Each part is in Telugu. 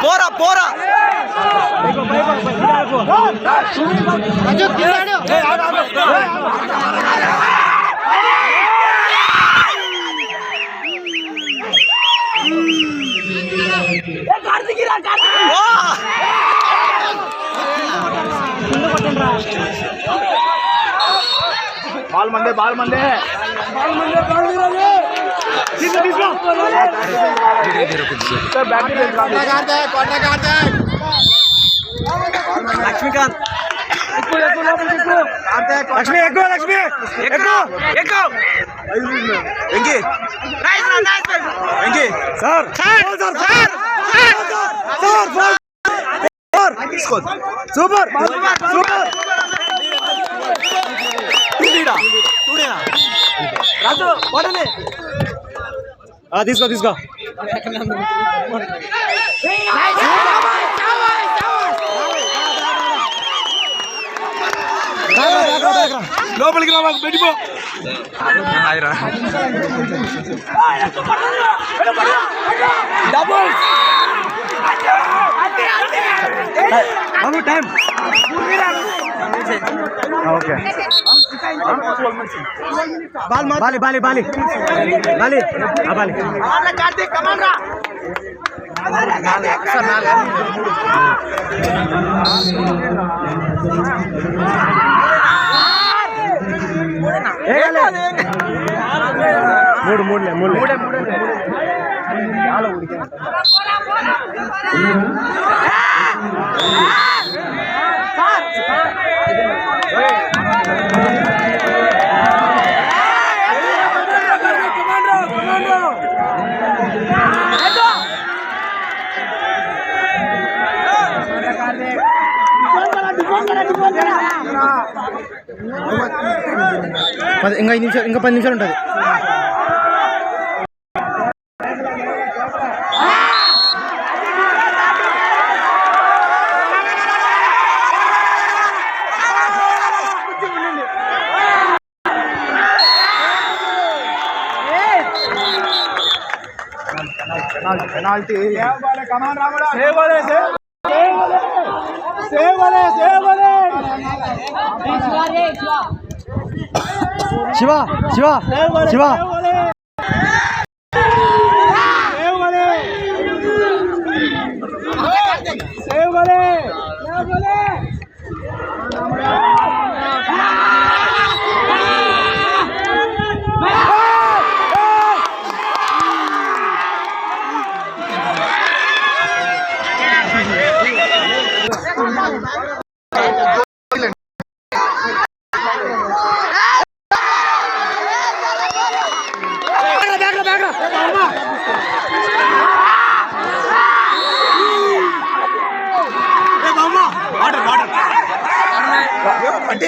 పోరా పోరా బాల్ మందే బాల్ మందే లక్ష్మీకాంత్ లక్ష్మి ఎక్కువ లక్ష్మి ఎక్కువ ఎక్కువ Venky Venky sir super super Raju వాడలే తీసుకో తీసుకో లోపలికి రా పెట్టిపో డబుల్ టైం ఓకే బాలి బాలి బాలి బాలి బాలి మూడు మూడులే మూడులే ఇంకా 5 నిమిషాలు ఇంకా 10 నిమిషాలు ఉంటుంది. పెనాల్టీ శివ శివ శివ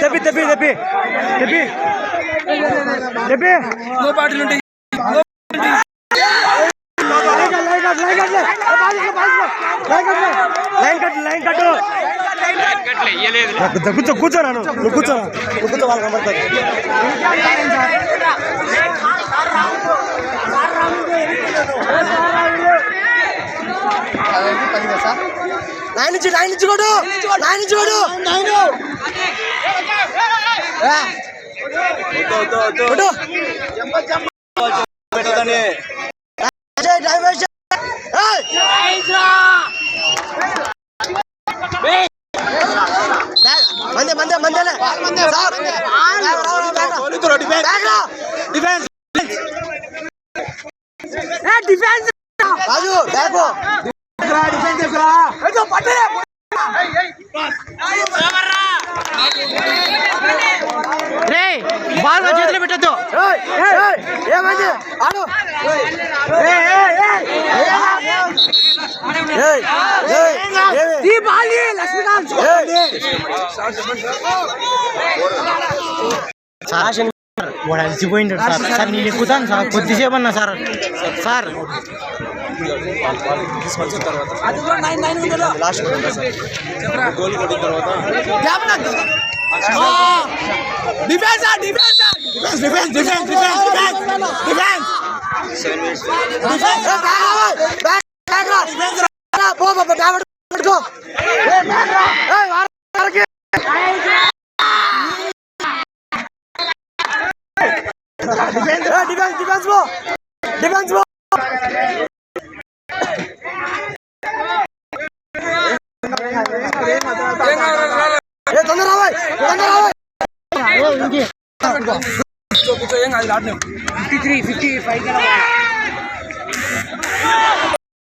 తెప్పి తెప్పి తెప్పి తెప్పి తెప్పి బాటిల్ ఉంటాయి. కూర్చో కూర్చోరాను నువ్వు కూర్చో కూర్చో వాళ్ళు కనబడతారు. నాయన చూడు నాయన చూడు మందే మందే మందేలే డిఫెన్స్ డిఫెన్స్ రాజు బ్యాకు డిఫెన్స్ రే బాల్ చేతిలో పెట్టద్దు. ఏమైంది ఆడు లక్ష్మీకాంత్ వాడు అలసిపోయిండు సార్. సార్ నేను ఎక్కుతాను సార్ కొద్దిసేపు అన్నా సార్. సార్ లాస్ట్ గోల్ కొట్టిన తర్వాత defence defence defence defence defence defence defence తొందర 53 55